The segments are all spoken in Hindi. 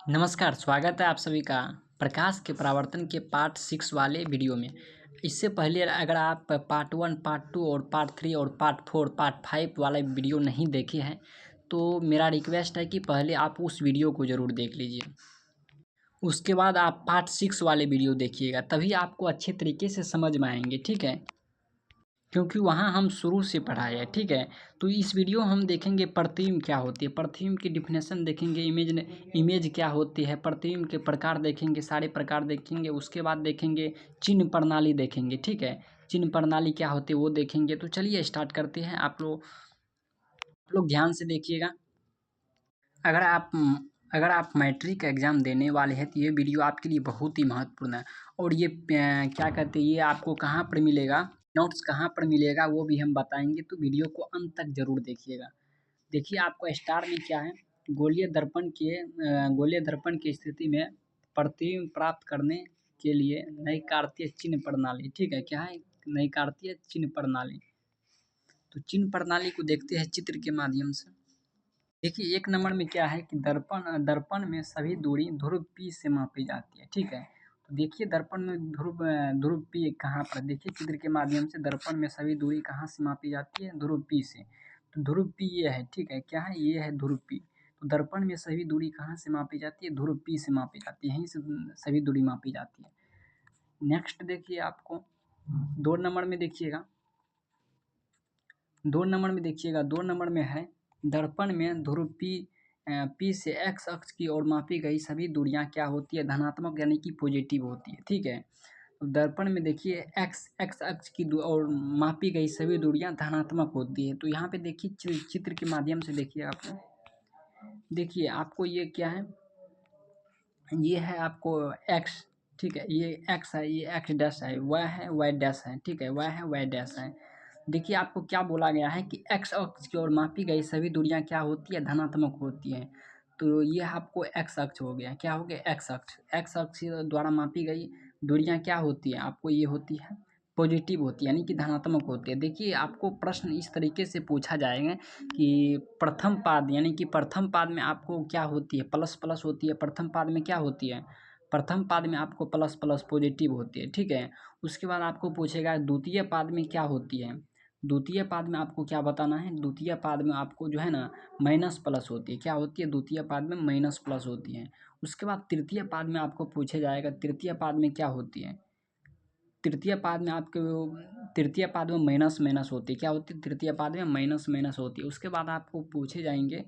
नमस्कार, स्वागत है आप सभी का प्रकाश के परावर्तन के पार्ट 6 वाले वीडियो में। इससे पहले अगर आप पार्ट 1, पार्ट 2 और पार्ट 3 और पार्ट 4, पार्ट 5 वाला वीडियो नहीं देखे हैं, तो मेरा रिक्वेस्ट है कि पहले आप उस वीडियो को ज़रूर देख लीजिए। उसके बाद आप पार्ट 6 वाले वीडियो देखिएगा, तभी आपको अच्छे तरीके से समझ में आएँगे, ठीक है? क्योंकि वहाँ हम शुरू से पढ़ाए हैं, ठीक है। तो इस वीडियो हम देखेंगे प्रतिबिंब क्या होती है, प्रतिबिंब की डिफिनेशन देखेंगे, इमेज क्या होती है, प्रतिबिंब के प्रकार देखेंगे, सारे प्रकार देखेंगे। उसके बाद देखेंगे चिन्ह प्रणाली देखेंगे, ठीक है। चिन्ह प्रणाली क्या होती है वो देखेंगे। तो चलिए स्टार्ट करते हैं। आप लोग ध्यान से देखिएगा। अगर आप अगर आप मैट्रिक का एग्ज़ाम देने वाले हैं तो ये वीडियो आपके लिए बहुत ही महत्वपूर्ण है। और ये क्या कहते हैं, ये आपको कहाँ पर मिलेगा, नोट्स कहाँ पर मिलेगा वो भी हम बताएंगे, तो वीडियो को अंत तक ज़रूर देखिएगा। देखिए आपको स्टार में क्या है, गोलीय दर्पण की स्थिति में प्रतिबिंब प्राप्त करने के लिए नई कार्तीय चिन्ह प्रणाली, ठीक है। क्या है, नई कार्तीय चिन्ह प्रणाली। तो चिन्ह प्रणाली को देखते हैं चित्र के माध्यम से। देखिए 1 नंबर में क्या है कि दर्पण में सभी दूरी ध्रुव P से मापी जाती है, ठीक है। तो देखिए दर्पण में ध्रुव P कहाँ पर, देखिए चित्र के माध्यम से दर्पण में सभी दूरी कहाँ से मापी जाती है, ध्रुव P से। तो ध्रुव P ये है, ठीक है। क्या है, ये है ध्रुव P। तो दर्पण में सभी दूरी कहाँ से मापी जाती है, ध्रुव P से मापी जाती है, यहीं से सभी दूरी मापी जाती है। नेक्स्ट देखिए आपको 2 नंबर में देखिएगा। 2 नंबर में है दर्पण में ध्रुव P से x अक्ष की ओर मापी गई सभी दूरियां क्या होती है, धनात्मक यानी कि पॉजिटिव होती है, ठीक है। तो दर्पण में देखिए x अक्ष की ओर मापी गई सभी दूरियां धनात्मक होती है। तो यहाँ पे देखिए चित्र के माध्यम से देखिए आपको, देखिए आपको ये क्या है, ये है आपको x, ठीक है। ये x है, ये x डैश है, y है, y डैश है, ठीक है। y है, y डैश है। देखिए आपको क्या बोला गया है कि x अक्ष की ओर मापी गई सभी दूरियां क्या होती है, धनात्मक होती हैं। तो ये आपको x अक्ष हो गया, क्या हो गया, x अक्ष द्वारा मापी गई दूरियां क्या होती है, आपको ये होती है पॉजिटिव होती है, यानी कि धनात्मक होती है। देखिए आपको प्रश्न इस तरीके से पूछा जाएगा कि प्रथम पाद, यानी कि प्रथम पाद में आपको क्या होती है, प्लस प्लस होती है। प्रथम पाद में क्या होती है, प्रथम पाद में आपको प्लस प्लस पॉजिटिव होती है, ठीक है। उसके बाद आपको पूछेगा द्वितीय पाद में क्या होती है। द्वितीय पाद में आपको क्या बताना है, द्वितीय पाद में आपको जो है ना माइनस प्लस होती है, क्या होती है, द्वितीय पाद में माइनस प्लस होती है। उसके बाद तृतीय पाद में आपको पूछा जाएगा तृतीय पाद में क्या होती है। तृतीय पाद में आपके तृतीय पाद में माइनस माइनस होती है, क्या होती है, तृतीय पाद में माइनस माइनस होती है। उसके बाद आपको पूछे जाएंगे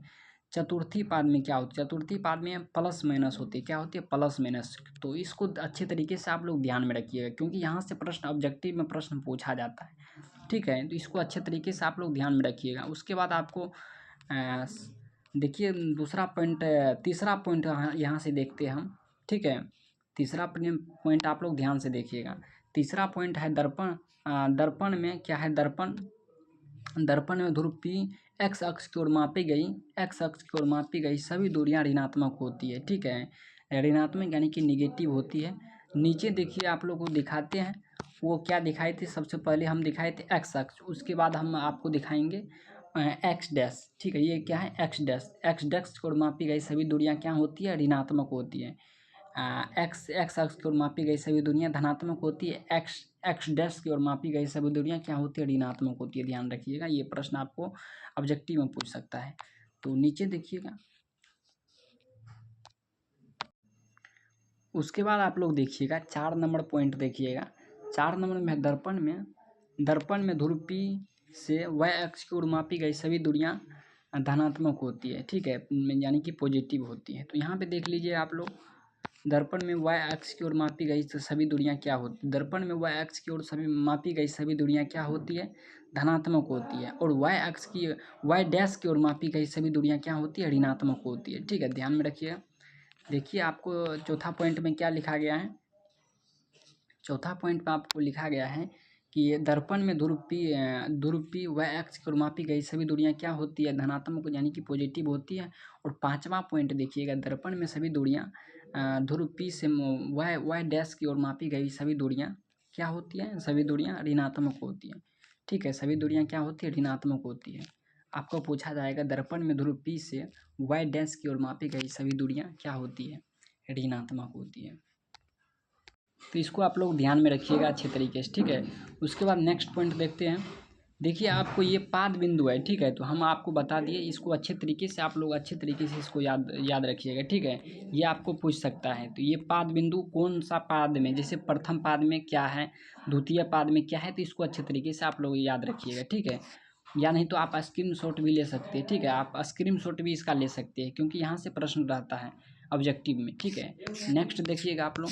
चतुर्थी पाद में क्या होती है, चतुर्थी पाद में प्लस माइनस होती है, क्या होती है, प्लस माइनस। तो इसको अच्छे तरीके से आप लोग ध्यान में रखिएगा, क्योंकि यहाँ से प्रश्न ऑब्जेक्टिव में प्रश्न पूछा जाता है, ठीक है। तो इसको अच्छे तरीके से आप लोग ध्यान में रखिएगा। उसके बाद आपको अ, देखिए दूसरा पॉइंट, तीसरा पॉइंट यहाँ से देखते हैं हम, ठीक है। तीसरा पॉइंट आप लोग ध्यान से देखिएगा। तीसरा पॉइंट है दर्पण। दर्पण में क्या है, दर्पण में ध्रुव P x अक्ष की ओर मापी गई, सभी दूरियां ऋणात्मक होती है, ठीक है। ऋणात्मक यानी कि निगेटिव होती है। नीचे देखिए आप लोग को दिखाते हैं, वो क्या दिखाए थे, सबसे पहले हम दिखाए थे x अक्ष, उसके बाद हम आपको दिखाएंगे एक्स डैश, ठीक है। ये क्या है, एक्स डैश की ओर मापी गई सभी दूरियां क्या होती है, ऋणात्मक होती है। एक्स अक्ष की ओर मापी गई सभी दूरियां धनात्मक होती है। एक्स डैश की ओर मापी गई सभी दूरियां क्या होती है, ऋणात्मक होती है। ध्यान रखिएगा, ये प्रश्न आपको ऑब्जेक्टिव में पूछ सकता है। तो नीचे देखिएगा, उसके बाद आप लोग देखिएगा 4 नंबर पॉइंट देखिएगा। 4 नंबर में दर्पण में ध्रुव P से y अक्ष की ओर मापी गई सभी दूरियां धनात्मक होती है, ठीक है, यानी कि पॉजिटिव होती है। तो यहाँ पे देख लीजिए आप लोग, दर्पण में y अक्ष की ओर मापी गई तो सभी दूरियां क्या होती, दर्पण में y अक्ष की ओर सभी मापी गई सभी दूरियां क्या होती है, धनात्मक होती है। और y डैश की ओर मापी गई सभी दूरियां क्या होती है, ऋणात्मक होती है, ठीक है। ध्यान में रखिएगा। देखिए आपको चौथा पॉइंट में क्या लिखा गया है, चौथा पॉइंट में आपको लिखा गया है कि दर्पण में ध्रुव P y अक्ष की ओर मापी गई सभी दूरियां क्या होती है, धनात्मक यानी कि पॉजिटिव होती है। और पांचवा पॉइंट देखिएगा, दर्पण में सभी दूरियां ध्रुव P से y डैश की ओर मापी गई सभी दूरियां क्या होती हैं, सभी दूरियां ऋणात्मक होती हैं, ठीक है। सभी दूरियां क्या होती है, ऋणात्मक होती है। आपको पूछा जाएगा दर्पण में ध्रुव P से y डैश की ओर मापी गई सभी दूरियां क्या होती है, ऋणात्मक होती है। तो इसको आप लोग ध्यान में रखिएगा अच्छे तरीके से, ठीक है। उसके बाद नेक्स्ट पॉइंट देखते हैं। देखिए आपको ये पाद बिंदु है, ठीक है, तो हम आपको बता दिए, इसको अच्छे तरीके से आप लोग अच्छे तरीके से इसको याद याद रखिएगा, ठीक है। ये आपको पूछ सकता है, तो ये पाद बिंदु कौन सा पाद में, जैसे प्रथम पाद में क्या है, द्वितीय पाद में क्या है, तो इसको अच्छे तरीके से आप लोग याद रखिएगा, ठीक है। या नहीं तो आप स्क्रीन शॉट भी ले सकते हैं, ठीक है, आप स्क्रीन शॉट भी इसका ले सकते हैं, क्योंकि यहाँ से प्रश्न रहता है ऑब्जेक्टिव में, ठीक है। नेक्स्ट देखिएगा आप लोग,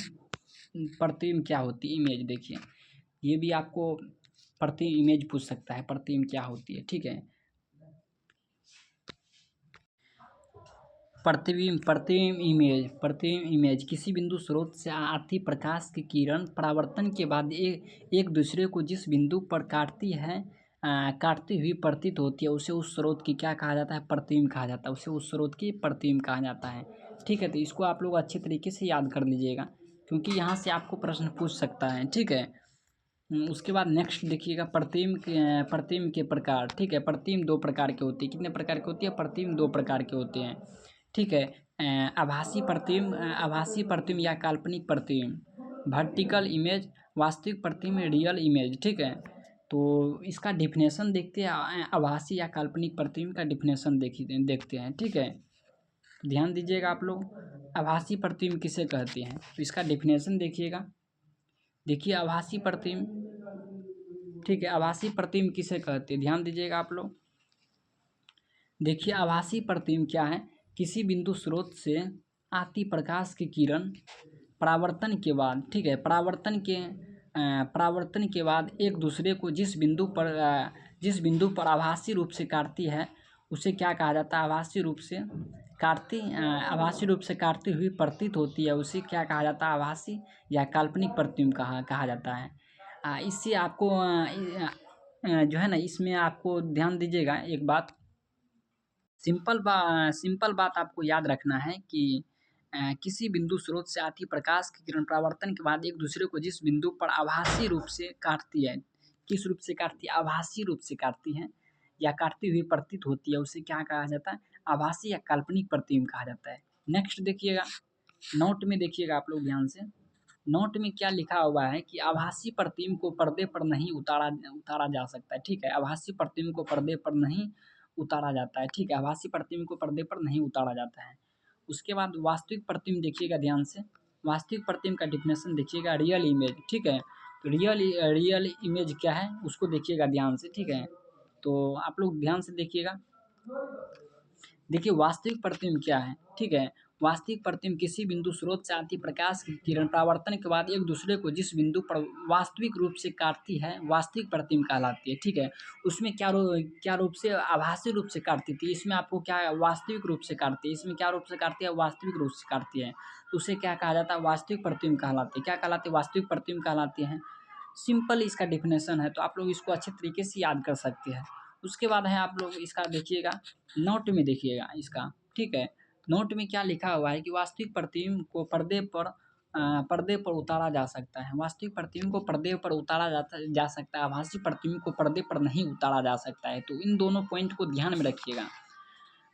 प्रतिबिंब क्या होती है, इमेज देखिए, ये भी आपको प्रति इमेज पूछ सकता है, प्रतिबिंब क्या होती है, ठीक है। प्रतिबिंब इमेज किसी बिंदु स्रोत से आती प्रकाश की किरण परावर्तन के बाद एक दूसरे को जिस बिंदु पर काटती हुई प्रतीत होती है, उसे उस स्रोत की क्या कहा जाता है, प्रतिबिंब कहा जाता है, उसे उस स्रोत की प्रतिबिंब कहा जाता है, ठीक है। तो इसको आप लोग अच्छे तरीके से याद कर लीजिएगा, क्योंकि यहाँ से आपको प्रश्न पूछ सकता है, ठीक है। उसके बाद नेक्स्ट देखिएगा, प्रतिबिंब के प्रकार, ठीक है। प्रतिबिंब दो प्रकार के होते हैं, कितने प्रकार के होती है, प्रतिबिंब दो प्रकार के होते हैं, ठीक है। आभासी प्रतिबिंब या काल्पनिक प्रतिबिंब, वर्टिकल इमेज, वास्तविक प्रतिबिंब, रियल इमेज, ठीक है। तो इसका डिफिनेशन देखते हैं, आभासी या काल्पनिक प्रतिबिंब का डिफिनेशन देखते हैं, ठीक है। तो ध्यान दीजिएगा आप लोग, आभासी प्रतिबिंब किसे कहते हैं, तो इसका डिफिनेशन देखिएगा। देखिए आभासी प्रतिबिंब, ठीक है, आभासी प्रतिबिंब किसे कहते हैं, ध्यान दीजिएगा आप लोग। देखिए आभासी प्रतिबिंब क्या है, किसी बिंदु स्रोत से आती प्रकाश की किरण परावर्तन के बाद, ठीक है, परावर्तन के बाद एक दूसरे को जिस बिंदु पर आभासी रूप से काटती है, उसे क्या कहा जाता है, आभासी रूप से काटती हुई प्रतीत होती है, उसे क्या कहा जाता है, आभासी या काल्पनिक प्रतिबिंब कहा जाता है। इससे आपको जो है ना, इसमें आपको ध्यान दीजिएगा एक बात, सिंपल बात आपको याद रखना है कि किसी बिंदु स्रोत से आती प्रकाश की किरण परावर्तन के बाद एक दूसरे को जिस बिंदु पर आभासी रूप से काटती है, किस रूप से काटती है, आभासी रूप से काटती है या काटती हुई प्रतीत होती है, उसे क्या कहा जाता है, आभासी या काल्पनिक प्रतिबिंब कहा जाता है। नेक्स्ट देखिएगा, नोट में देखिएगा आप लोग ध्यान से, नोट में क्या लिखा हुआ है कि आभासी प्रतिबिंब को पर्दे पर नहीं उतारा जा सकता है, ठीक है। आभासी प्रतिबिंब को पर्दे पर नहीं उतारा जाता है, ठीक है, आभासी प्रतिबिंब को पर्दे पर नहीं उतारा जाता है। उसके बाद वास्तविक प्रतिबिंब देखिएगा ध्यान से, वास्तविक प्रतिबिंब का डिफिनेशन देखिएगा, रियल इमेज, ठीक है। तो रियल इमेज क्या है उसको देखिएगा ध्यान से, ठीक है। तो आप लोग ध्यान से देखिएगा, देखिए वास्तविक प्रतिबिंब क्या है, ठीक है। वास्तविक प्रतिबिंब किसी बिंदु स्रोत से आती प्रकाश की किरण परावर्तन के बाद एक दूसरे को जिस बिंदु पर वास्तविक रूप से काटती है, वास्तविक प्रतिबिंब कहलाती है, ठीक है। उसमें क्या रूप से, आभासी रूप से काटती थी, इसमें आपको क्या वास्तविक रूप से काटती है, इसमें क्या रूप से काटती है, वास्तविक रूप से काटती है, तो उसे क्या कहा जाता है, वास्तविक प्रतिबिंब कहलाती है, क्या कहलाती है, वास्तविक प्रतिबिंब कहलाती है। सिंपल इसका डिफिनेशन है, तो आप लोग इसको अच्छे तरीके से याद कर सकते हैं। उसके बाद है आप लोग इसका देखिएगा, नोट में देखिएगा इसका, ठीक है। नोट में क्या लिखा हुआ है कि वास्तविक प्रतिबिंब को पर्दे पर उतारा जा सकता है, वास्तविक प्रतिबिंब को पर्दे पर उतारा जा सकता है, आभासी प्रतिबिंब को पर्दे पर नहीं उतारा जा सकता है। तो इन दोनों पॉइंट को ध्यान में रखिएगा।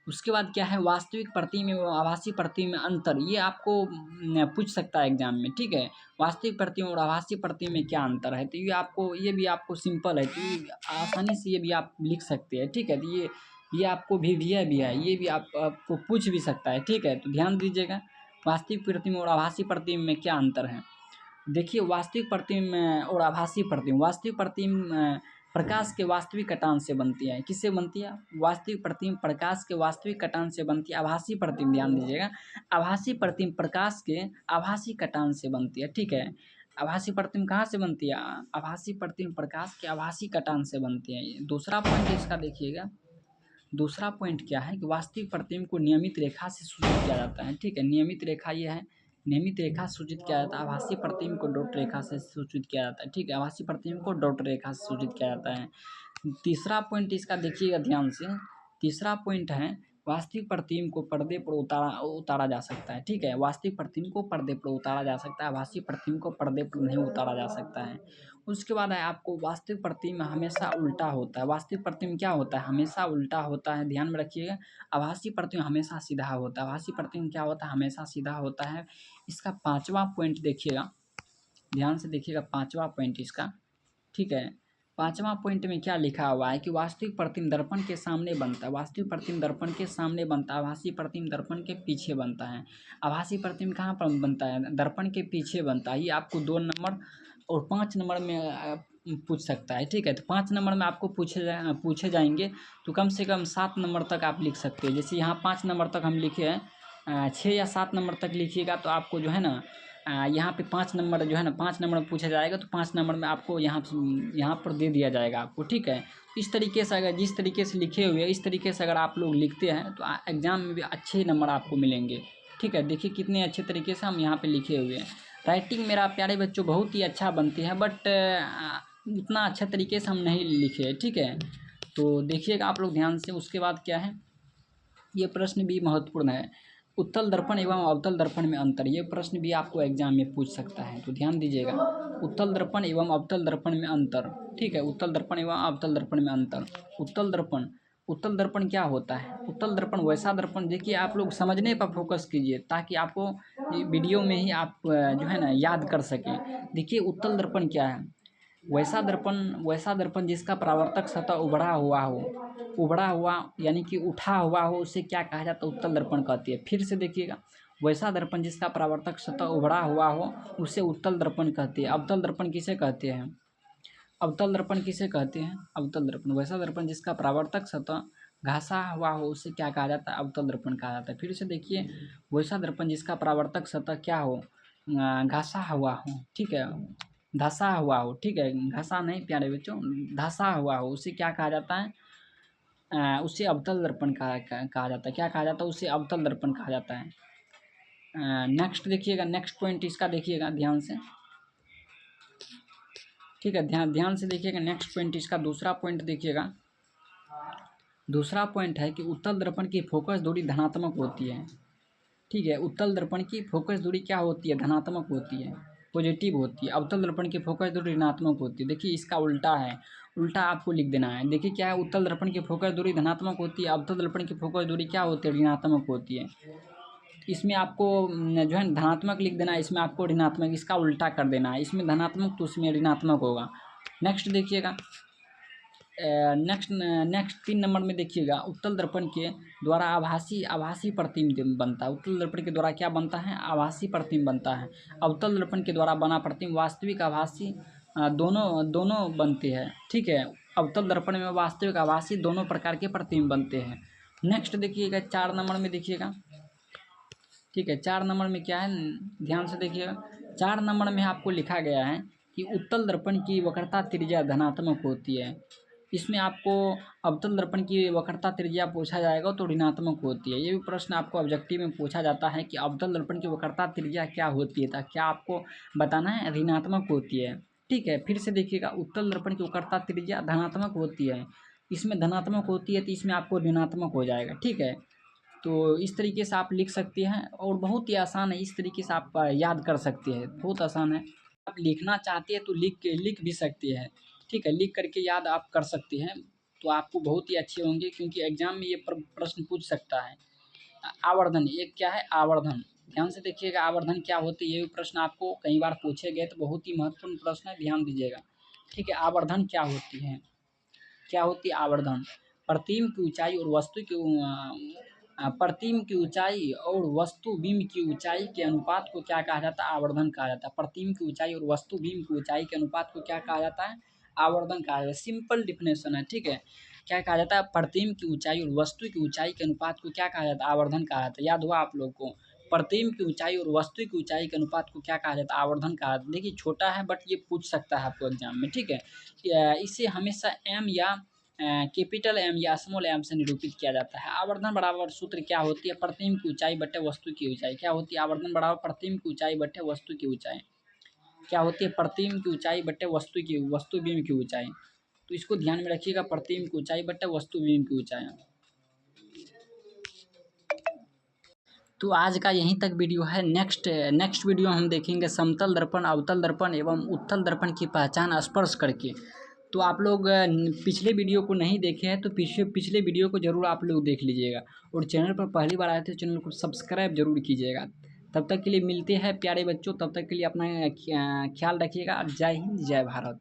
उसके बाद क्या है, वास्तविक प्रतिबिंब और आभासी प्रतिबिंब में अंतर, ये आपको पूछ सकता है एग्जाम में, ठीक है। वास्तविक प्रतिबिंब और आभासी प्रतिबिंब में क्या अंतर है, तो ये भी आपको सिंपल है, तो ये आसानी से ये भी आप लिख सकते हैं, ठीक है। तो ये आपको भी दिया भी है, ये भी आपको पूछ भी सकता है, ठीक है। तो ध्यान दीजिएगा, वास्तविक प्रतिबिंब और आभासी प्रतिबिंब में क्या अंतर है। देखिए वास्तविक प्रतिबिंब और आभासी प्रतिबिंब, वास्तविक प्रतिबिंब प्रकाश के वास्तविक कटान से बनती है, किससे बनती है, वास्तविक प्रतिबिंब प्रकाश के वास्तविक कटान से बनती है। आभासी प्रतिबिंब ध्यान दीजिएगा, आभासी प्रतिबिंब प्रकाश के आभासी कटान से बनती है, ठीक है। आभासी प्रतिबिंब कहाँ से बनती है, आभासी प्रतिबिंब प्रकाश के आभासी कटान से बनती है। दूसरा पॉइंट इसका देखिएगा, दूसरा पॉइंट क्या है कि वास्तविक प्रतिबिंब को नियमित रेखा से सूचित किया जाता है, ठीक है। नियमित रेखा ये है, नियमित रेखा सूचित किया जाता है, आभासी प्रतिबिंब को डॉट रेखा से सूचित किया जाता है, ठीक है। आभासी प्रतिबिंब को डॉट रेखा से सूचित किया जाता है। तीसरा पॉइंट इसका देखिएगा ध्यान से, तीसरा पॉइंट है वास्तविक प्रतिबिंब को पर्दे पर उतारा जा सकता है, ठीक है। वास्तविक प्रतिबिंब को पर्दे पर उतारा जा सकता है, आभासी प्रतिबिंब को पर्दे पर नहीं उतारा जा सकता है। उसके बाद है आपको वास्तविक प्रतिबिंब हमेशा उल्टा होता है। वास्तविक प्रतिबिंब क्या होता है? हमेशा उल्टा होता है, ध्यान में रखिएगा। आभासी प्रतिबिंब हमेशा सीधा होता है। आभासी प्रतिबिंब क्या होता है? हमेशा सीधा होता है। इसका 5वां पॉइंट देखिएगा, ध्यान से देखिएगा 5वां पॉइंट इसका, ठीक है। 5वां पॉइंट में क्या लिखा हुआ है कि वास्तविक प्रतिबिंब दर्पण के सामने बनता है। वास्तविक प्रतिबिंब दर्पण के सामने बनता है, आभासी प्रतिबिंब दर्पण के पीछे बनता है। आभासी प्रतिबिंब कहाँ पर बनता है? दर्पण के पीछे बनता है। ये आपको 2 नंबर और 5 नंबर में पूछ सकता है, ठीक है। तो 5 नंबर में आपको पूछे जाएंगे तो कम से कम 7 नंबर तक आप लिख सकते हैं। जैसे यहाँ 5 नंबर तक हम लिखे हैं, 6 या 7 नंबर तक लिखिएगा तो आपको जो है ना यहाँ पे 5 नंबर जो है ना 5 नंबर में पूछा जाएगा तो 5 नंबर में आपको यहाँ पर दे दिया जाएगा आपको, ठीक है। इस तरीके से अगर जिस तरीके से लिखे हुए हैं इस तरीके से अगर आप लोग लिखते हैं तो एग्ज़ाम में भी अच्छे नंबर आपको मिलेंगे, ठीक है। देखिए कितने अच्छे तरीके से हम यहाँ पे लिखे हुए हैं। राइटिंग मेरा प्यारे बच्चों बहुत ही अच्छा बनती है, बट उतना अच्छा तरीके से हम नहीं लिखे, ठीक है। तो देखिएगा आप लोग ध्यान से। उसके बाद क्या है, ये प्रश्न भी महत्वपूर्ण है। उत्तल दर्पण एवं अवतल दर्पण में अंतर, ये प्रश्न भी आपको एग्जाम में पूछ सकता है, तो ध्यान दीजिएगा। उत्तल दर्पण एवं अवतल दर्पण में अंतर, ठीक है। उत्तल दर्पण एवं अवतल दर्पण में अंतर। उत्तल दर्पण, उत्तल दर्पण क्या होता है? उत्तल दर्पण वैसा दर्पण, देखिए आप लोग समझने पर फोकस कीजिए ताकि आपको वीडियो में ही आप जो है ना याद कर सकें। देखिए उत्तल दर्पण क्या है? वैसा दर्पण जिसका परावर्तक सतह उभड़ा हुआ हो, उभड़ा हुआ यानी कि उठा हुआ हो, उसे क्या कहा जाता है? उत्तल दर्पण कहती है। फिर से देखिएगा, वैसा दर्पण जिसका परावर्तक सतह उभड़ा हुआ हो उसे उत्तल दर्पण कहती है। अवतल दर्पण किसे कहते हैं? अवतल दर्पण किसे कहते हैं? अवतल दर्पण वैसा दर्पण जिसका परावर्तक सतह घासा हुआ हो उसे क्या कहा जाता है? अवतल दर्पण कहा जाता है। फिर से देखिए, वैसा दर्पण जिसका परावर्तक सतह क्या हो? घासा हुआ हो, ठीक है। धंसा हुआ हो, ठीक है। घसा नहीं प्यारे बच्चों, धंसा हुआ हो उसे क्या कहा जाता है? उसे अवतल दर्पण कहा जाता है। क्या कहा जाता है? उसे अवतल दर्पण कहा जाता है। नेक्स्ट देखिएगा, नेक्स्ट पॉइंट इसका देखिएगा ध्यान से, ठीक है। ध्यान से देखिएगा। नेक्स्ट पॉइंट इसका दूसरा पॉइंट देखिएगा। दूसरा पॉइंट है कि उत्तल दर्पण की फोकस दूरी धनात्मक होती है, ठीक है। उत्तल दर्पण की फोकस दूरी क्या होती है? धनात्मक होती है, पॉजिटिव होती है। अवतल दर्पण की फोकस दूरी ऋणात्मक होती है। देखिए इसका उल्टा है, उल्टा आपको लिख देना है। देखिए क्या है, उत्तल दर्पण की फोकस दूरी धनात्मक होती है, अवतल दर्पण की फोकस दूरी क्या होती है? ऋणात्मक होती है। इसमें आपको जो है धनात्मक लिख देना है, इसमें आपको ऋणात्मक, इसका उल्टा कर देना है। इसमें धनात्मक तो उसमें ऋणात्मक होगा। नेक्स्ट देखिएगा, नेक्स्ट 3 नंबर में देखिएगा, उत्तल दर्पण के द्वारा आभासी प्रतिबिंब बनता है। उत्तल दर्पण के द्वारा क्या बनता है? आभासी प्रतिबिंब बनता है। अवतल दर्पण के द्वारा बना प्रतिबिंब वास्तविक आभासी दोनों दोनों बनते हैं, ठीक है। अवतल दर्पण में वास्तविक आभासी दोनों प्रकार के प्रतिबिंब बनते हैं। नेक्स्ट देखिएगा 4 नंबर में देखिएगा, ठीक है। 4 नंबर में क्या है, ध्यान से देखिएगा। 4 नंबर में आपको लिखा गया है कि उत्तल दर्पण की वक्रता त्रिज्या धनात्मक होती है। इसमें आपको अवतल दर्पण की वक्रता त्रिज्या पूछा जाएगा तो ऋणात्मक होती है। ये भी प्रश्न आपको ऑब्जेक्टिव में पूछा जाता है कि अवतल दर्पण की वक्रता त्रिज्या क्या होती है, क्या आपको बताना है? ऋणात्मक होती है, ठीक है। फिर से देखिएगा, उत्तल दर्पण की वक्रता त्रिज्या धनात्मक होती है, इसमें धनात्मक होती है तो इसमें आपको ऋणात्मक हो जाएगा, ठीक है। तो इस तरीके से आप लिख सकते हैं और बहुत ही आसान है, इस तरीके से आप याद कर सकते हैं, बहुत आसान है। आप लिखना चाहते हैं तो लिख भी सकते हैं, ठीक है। लिख करके याद आप कर सकते हैं तो आपको बहुत ही अच्छे होंगे, क्योंकि एग्जाम में ये प्रश्न पूछ सकता है। आवर्धन, एक क्या है? आवर्धन, ध्यान से देखिएगा। आवर्धन क्या होती है? ये भी प्रश्न आपको कई बार पूछे गए, तो बहुत ही महत्वपूर्ण प्रश्न है, ध्यान दीजिएगा, ठीक है। आवर्धन क्या होती है? क्या होती है आवर्धन? प्रतिबिंब की ऊंचाई और वस्तु की प्रतिबिंब की ऊंचाई और वस्तु बिंब की ऊंचाई के अनुपात को क्या कहा जाता है? आवर्धन कहा जाता है। प्रतिबिंब की ऊंचाई और वस्तु बिंब की ऊंचाई के अनुपात को क्या कहा जाता है? आवर्धन कहा जाता है। सिंपल डिफिनेशन है, ठीक है। क्या कहा जाता है? प्रतिबिंब की ऊंचाई और वस्तु की ऊंचाई के अनुपात को क्या कहा जाता है? आवर्धन कहा जाता है। याद हुआ आप लोग को? प्रतिबिंब की ऊंचाई और वस्तु की ऊंचाई के अनुपात को क्या कहा जाता है? आवर्धन कहा जाता है। देखिए छोटा है बट ये पूछ सकता है आपको एग्जाम में, ठीक है। इसे हमेशा एम या कैपिटल एम या स्मॉल एम से निरूपित किया जाता है। आवर्धन बराबर सूत्र क्या होती है? प्रतिबिंब की ऊंचाई बटे वस्तु की ऊंचाई। क्या होती है? आवर्धन बराबर प्रतिबिंब की ऊंचाई बटे वस्तु की ऊंचाई। क्या होती है? प्रतिबिंब की ऊंचाई बटे वस्तु बिंब की ऊंचाई। तो इसको ध्यान में रखिएगा, प्रतिबिंब की ऊंचाई बटे वस्तु बिंब की ऊंचाई। तो आज का यहीं तक वीडियो है। नेक्स्ट वीडियो हम देखेंगे समतल दर्पण, अवतल दर्पण एवं उत्तल दर्पण की पहचान स्पर्श करके। तो आप लोग पिछले वीडियो को नहीं देखे हैं तो पिछले वीडियो को ज़रूर आप लोग देख लीजिएगा, और चैनल पर पहली बार आए तो चैनल को सब्सक्राइब जरूर कीजिएगा। तब तक के लिए मिलते हैं प्यारे बच्चों, तब तक के लिए अपना ख्याल रखिएगा। जय हिंद, जय भारत।